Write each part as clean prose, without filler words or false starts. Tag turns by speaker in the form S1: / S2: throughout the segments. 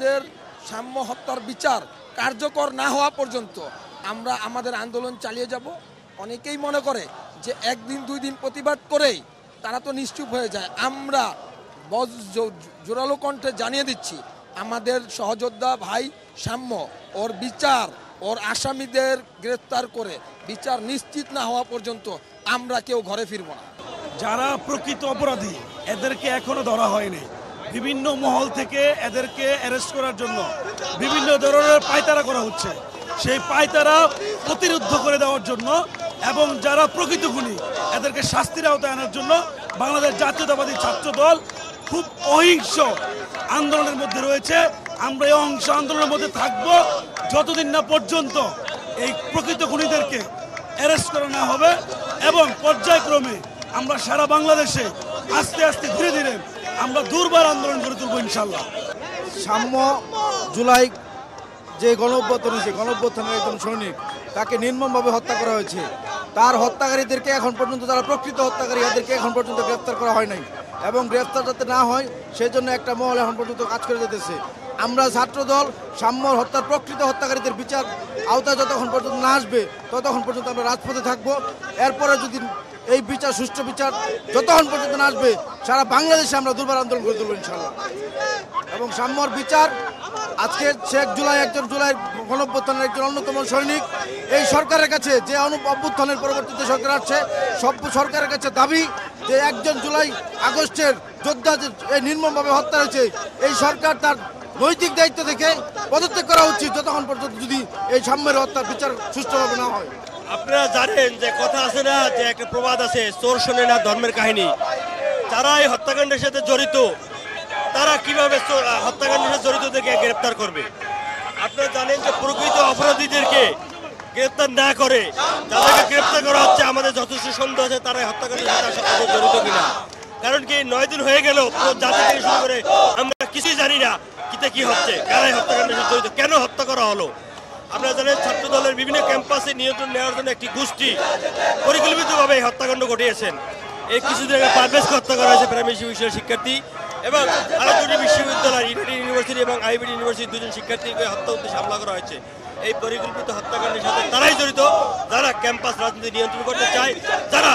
S1: আমাদের সাম্য হত্যার বিচার কার্যকর না হওয়া পর্যন্ত আমরা আমাদের আন্দোলন চালিয়ে যাব। অনেকেই মনে করে যে একদিন দুই দিন প্রতিবাদ করেই তারা তো নিশ্চুপ হয়ে যায়। আমরা জোরালো কণ্ঠে জানিয়ে দিচ্ছি, আমাদের সহযোদ্ধা ভাই সাম্য, ওর বিচার, ওর আসামিদের গ্রেফতার করে বিচার নিশ্চিত না হওয়া পর্যন্ত আমরা কেউ ঘরে ফিরব না।
S2: যারা প্রকৃত অপরাধী এদেরকে এখনো ধরা হয়নি। বিভিন্ন মহল থেকে এদেরকে অ্যারেস্ট করার জন্য বিভিন্ন ধরনের পায়তারা করা হচ্ছে। সেই পায়তারা প্রতিরোধ করে দেওয়ার জন্য এবং যারা প্রকৃত খুনি এদেরকে শাস্তির আওতায় আনার জন্য বাংলাদেশ জাতীয়তাবাদী ছাত্র দল খুব অহিংস আন্দোলনের মধ্যে রয়েছে। আমরা এই অহিংস আন্দোলনের মধ্যে থাকব যতদিন না পর্যন্ত এই প্রকৃত খুনিদেরকে অ্যারেস্ট করা না হবে এবং পর্যায়ক্রমে আমরা সারা বাংলাদেশে আস্তে আস্তে ধীরে ধীরে আমরা দুর্বার আন্দোলন করে তুলব ইনশাল্লাহ।
S3: সাম্য জুলাই যে গণঅভ্যুত্থান হয়েছে, গণঅভ্যুত্থানের একজন সৈনিক, তাকে নির্মমভাবে হত্যা করা হয়েছে। তার হত্যাকারীদেরকে এখন পর্যন্ত, যারা প্রকৃত হত্যাকারী, এদেরকে এখন পর্যন্ত গ্রেফতার করা হয় নাই এবং গ্রেফতার যাতে না হয় সেই জন্য একটা মহল এখন পর্যন্ত কাজ করে যেতেছে। আমরা ছাত্রদল সাম্যর হত্যার প্রকৃত হত্যাকারীদের বিচার আওতায় যতক্ষণ পর্যন্ত না আসবে ততক্ষণ পর্যন্ত আমরা রাজপথে থাকবো। এরপরে যদি এই বিচার, সুষ্ঠু বিচার যতক্ষণ পর্যন্ত না আসবে সারা বাংলাদেশে আমরা দুর্বার আন্দোলন করে তুলব ইনশাল্লাহ। এবং সাম্যর বিচার, আজকে শেখ জুলাই একজন জুলাই গণঅভ্যুত্থানের একজন অন্যতম সৈনিক। এই সরকারের কাছে যে অভ্যুত্থানের পরবর্তীতে সরকার আসছে, সব সরকারের কাছে দাবি যে একজন জুলাই আগস্টের যোদ্ধা যে এই নির্মমভাবে হত্যা হয়েছে, এই সরকার তার নৈতিক দায়িত্ব থেকে পদত্যাগ করা উচিত যতক্ষণ পর্যন্ত যদি এই সাম্যের হত্যার বিচার সুষ্ঠুভাবে না হয়।
S4: আপনারা জানেন যে কথা আছে না, যে একটা প্রবাদ আছে, চোর শোনে না ধর্মের কাহিনী। যারা এই হত্যাকাণ্ডের সাথে জড়িত তারা কিভাবে হত্যাকাণ্ডের সাথে জড়িতদেরকে গ্রেপ্তার করবে? আপনারা জানেন যে প্রকৃত অপরাধীদেরকে গ্রেপ্তার না করে যাদেরকে গ্রেপ্তার করা হচ্ছে, আমাদের যথেষ্ট সন্দেহ আছে তারা হত্যাকাণ্ডের সাথে জড়িত কিনা। কারণ কি 9 দিন হয়ে গেল জাতি থেকে শুরু করে আমরা কিছুই জানি না কি হচ্ছে, কারাই হত্যাকাণ্ডের সাথে জড়িত, কেন হত্যা করা হলো। আপনারা জানেন ছাত্র দলের বিভিন্ন ক্যাম্পাসে নিয়ন্ত্রণ নেওয়ার জন্য একটি গোষ্ঠী পরিকল্পিতভাবে এই হত্যাকাণ্ড ঘটিয়েছেন। এই কিছুদিন আগে পারভেজকে হত্যা করা হয়েছে, প্রাইমারি বিশ্ববিদ্যালয়ের শিক্ষার্থী, এবং আরো দুটি বিশ্ববিদ্যালয় ইউনাইটেড ইউনিভার্সিটি এবং আইবিডি ইউনিভার্সিটি 2 জন শিক্ষার্থীকে হত্যা উদ্দেশ্যে হামলা করা হয়েছে। এই পরিকল্পিত হত্যাকাণ্ডের সাথে তারাই জড়িত যারা ক্যাম্পাস রাজনীতি নিয়ন্ত্রণ করতে চায়, যারা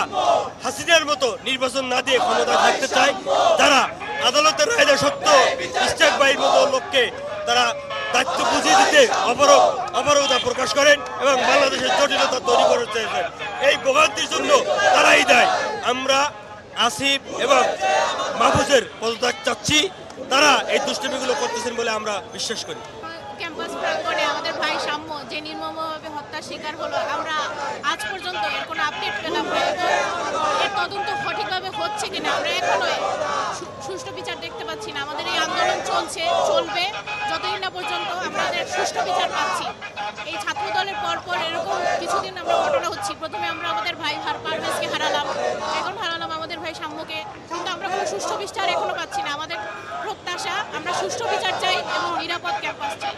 S4: হাসিনার মতো নির্বাচন না দিয়ে ক্ষমতায় থাকতে চায়, যারা আদালতের রায়ে সত্য ইস্টাক বাইর মতো লোককে তারা দায়িত্ব বুঝিয়ে দিতে অবরোধ প্রকাশ করেন এবং বাংলাদেশের জটিলতা তৈরি করে চেয়েছেন। এই ভোগান্তির জন্য তারাই দায়। আমরা আসিফ এবং মাহফুজের পদত্যাগ চাচ্ছি। তারা এই দুষ্টামিগুলো করতেছেন বলে আমরা বিশ্বাস করি।
S5: ক্যাম্পাস প্রাঙ্গণে আমাদের ভাই সাম্য যে নির্মমভাবে হত্যার শিকার হলো, আমরা আজ পর্যন্ত এর কোনো আপডেট পেলাম না। এর তদন্ত সঠিকভাবে হচ্ছে কিনা আমরা এখনো সুষ্ঠু বিচার দেখতে পাচ্ছি না। আমাদের এই আন্দোলন চলবে যতদিন না পর্যন্ত আমাদের সুষ্ঠু বিচার পাচ্ছি। এই ছাত্র দলের পরপর এরকম কিছুদিন আমরা ঘটনা হচ্ছি। প্রথমে আমরা আমাদের ভাই পারভেজকে হারালাম, এখন হারালাম আমাদের ভাই সাম্যকে, কিন্তু আমরা কোনো সুষ্ঠু বিচার এখনো পাচ্ছি না। আমাদের প্রত্যাশা, আমরা সুষ্ঠু বিচার চাই এবং নিরাপদ ক্যাম্পাস চাই।